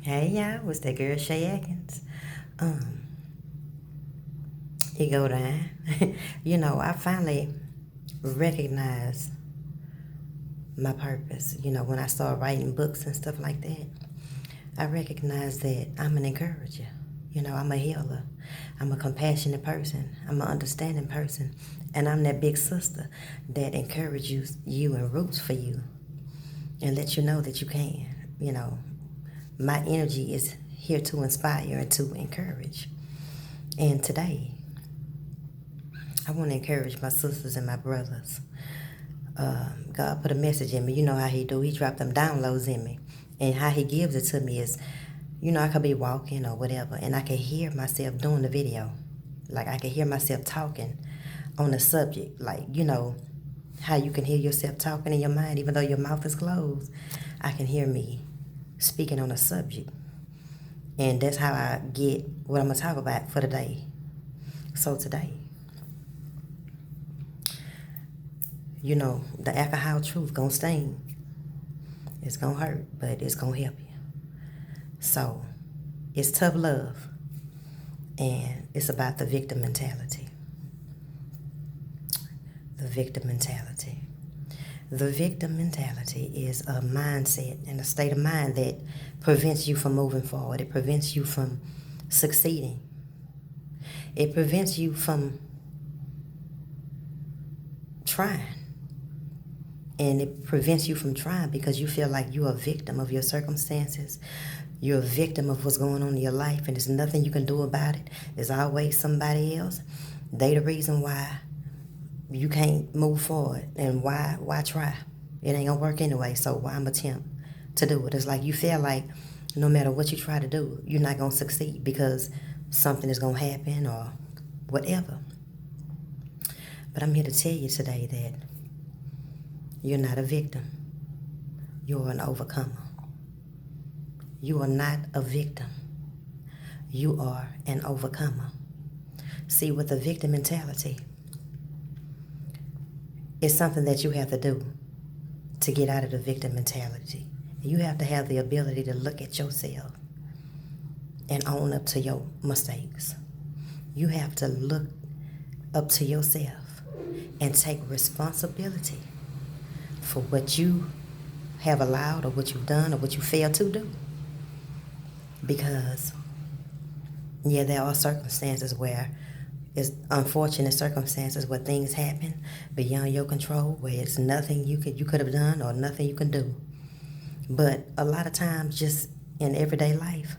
Hey y'all, it's that girl Shay Atkins. Um, it go down. I finally recognized my purpose. When I started writing books and stuff like that, I recognized that I'm an encourager. I'm a healer. I'm a compassionate person. I'm an understanding person. And I'm that big sister that encourages you and roots for you and let you know that you can. My energy is here to inspire and to encourage. And today, I want to encourage my sisters and my brothers. God put a message in me. You know how he do. He dropped them downloads in me. And how he gives it to me is, I could be walking or whatever, and I can hear myself doing the video. Like, I can hear myself talking on the subject. Like, how you can hear yourself talking in your mind even though your mouth is closed. I can hear me speaking on a subject. And that's how I get what I'm going to talk about for the day. So today, the alcohol truth gonna sting. It's gonna hurt, but it's gonna help you. So, it's tough love, and it's about the victim mentality. The victim mentality. The victim mentality is a mindset and a state of mind that prevents you from moving forward. It prevents you from succeeding. It prevents you from trying. And it prevents you from trying because you feel like you're a victim of your circumstances. You're a victim of what's going on in your life, and there's nothing you can do about it. There's always somebody else. They the reason why you can't move forward, and why try? It ain't gonna work anyway, so why attempt to do it? It's like you feel like no matter what you try to do, you're not gonna succeed because something is gonna happen or whatever. But I'm here to tell you today that you're not a victim. You're an overcomer. You are not a victim. You are an overcomer. See, with the victim mentality, it's something that you have to do to get out of the victim mentality. You have to have the ability to look at yourself and own up to your mistakes. You have to look up to yourself and take responsibility for what you have allowed or what you've done or what you failed to do. Because, yeah, there are circumstances where it's unfortunate circumstances where things happen beyond your control, where it's nothing you could have done or nothing you can do. But a lot of times, just in everyday life,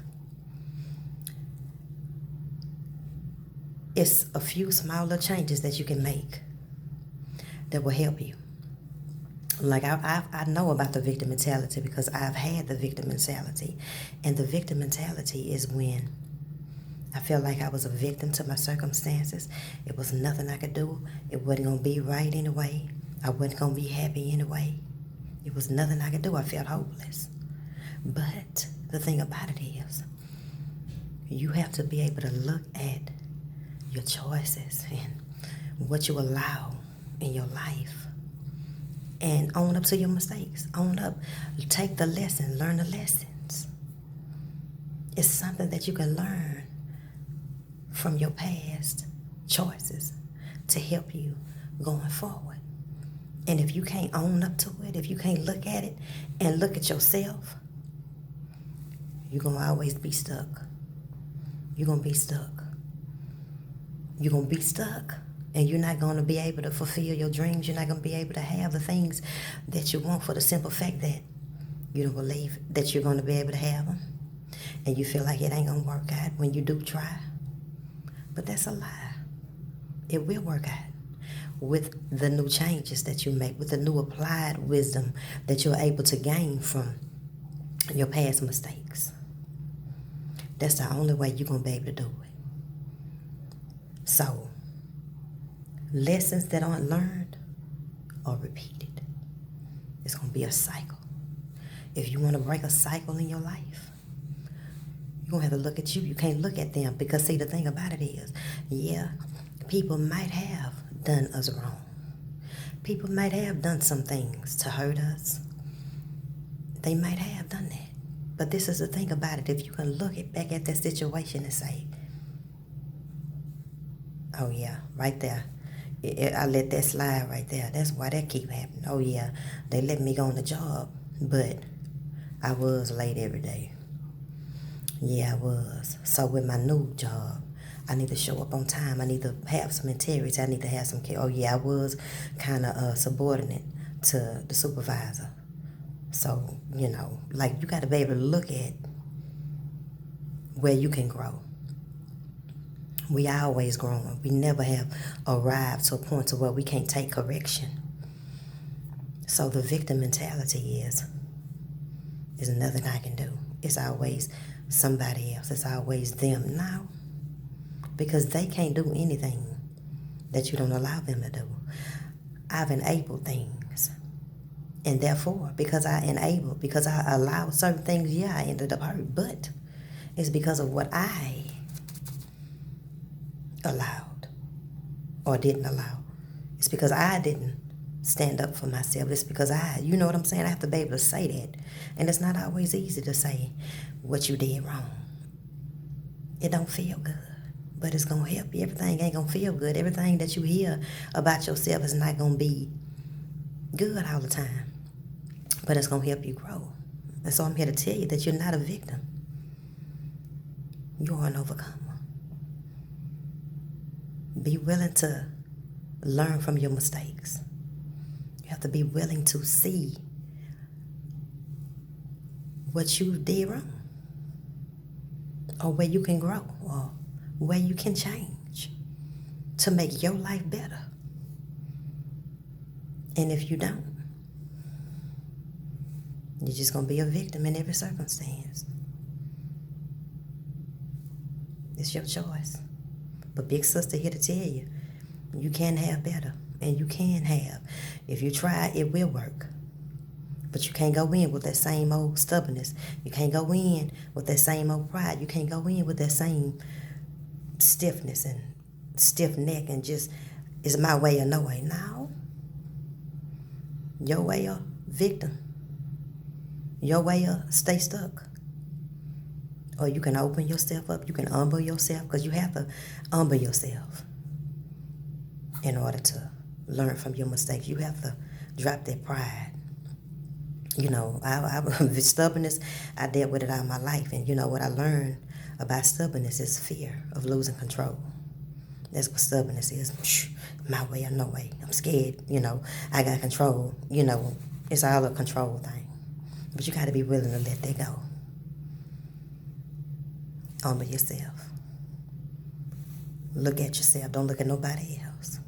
it's a few smaller changes that you can make that will help you. Like I know about the victim mentality because I've had the victim mentality. And the victim mentality is when I felt like I was a victim to my circumstances. It was nothing I could do. It wasn't going to be right anyway. I wasn't going to be happy anyway. It was nothing I could do. I felt hopeless. But the thing about it is, you have to be able to look at your choices and what you allow in your life and own up to your mistakes. Own up. Take the lesson. Learn the lessons. It's something that you can learn from your past choices to help you going forward. And if you can't own up to it, if you can't look at it and look at yourself, you're going to always be stuck. You're going to be stuck. You're going to be stuck. And you're not going to be able to fulfill your dreams. You're not going to be able to have the things that you want for the simple fact that you don't believe that you're going to be able to have them. And you feel like it ain't going to work out when you do try. But that's a lie. It will work out with the new changes that you make, with the new applied wisdom that you're able to gain from your past mistakes. That's the only way you're going to be able to do it. So, lessons that aren't learned are repeated. It's going to be a cycle. If you want to break a cycle in your life, you're going to have to look at you. You can't look at them because, see, the thing about it is, yeah, people might have done us wrong. People might have done some things to hurt us. They might have done that. But this is the thing about it. If you can look back at that situation and say, oh yeah, right there. I let that slide right there. That's why that keep happening. Oh yeah, they let me go on the job, but I was late every day. Yeah, I was. So with my new job, I need to show up on time. I need to have some integrity. I need to have some care. Oh yeah, I was kind of subordinate to the supervisor. So, like you got to be able to look at where you can grow. We are always growing. We never have arrived to a point to where we can't take correction. So the victim mentality is nothing I can do. It's always somebody else. It's always them now. Because they can't do anything that you don't allow them to do. I've enabled things. And therefore, because I allowed certain things, yeah, I ended up hurt. But it's because of what I allowed or didn't allow. It's because I didn't stand up for myself. It's because you know what I'm saying? I have to be able to say that. And it's not always easy to say what you did wrong. It don't feel good, but it's going to help you. Everything ain't going to feel good. Everything that you hear about yourself is not going to be good all the time, but it's going to help you grow. And so I'm here to tell you that you're not a victim. You are an overcomer. Be willing to learn from your mistakes. You have to be willing to see what you did wrong, or where you can grow, or where you can change to make your life better. And if you don't, you're just going to be a victim in every circumstance. It's your choice. But Big Sister here to tell you, you can have better. And you can have. If you try, it will work. But you can't go in with that same old stubbornness. You can't go in with that same old pride. You can't go in with that same stiffness and stiff neck and just, it's my way or no way. No. Your way or victim. Your way or stay stuck. Or you can open yourself up. You can humble yourself, because you have to humble yourself in order to learn from your mistakes. You have to drop that pride. Stubbornness, I dealt with it all my life. And what I learned about stubbornness is fear of losing control. That's what stubbornness is. My way or no way. I'm scared, I got control. It's all a control thing. But you got to be willing to let that go. Humble yourself. Look at yourself. Don't look at nobody else.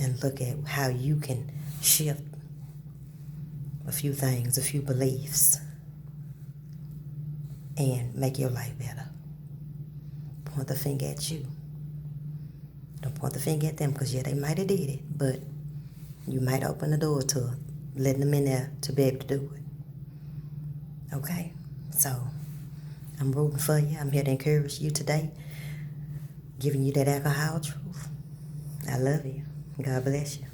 And look at how you can shift a few things, a few beliefs, and make your life better. Point the finger at you. Don't point the finger at them, because they might have did it, but you might open the door to letting them in there to be able to do it. Okay? So, I'm rooting for you. I'm here to encourage you today, giving you that alcohol truth. I love you. God bless you.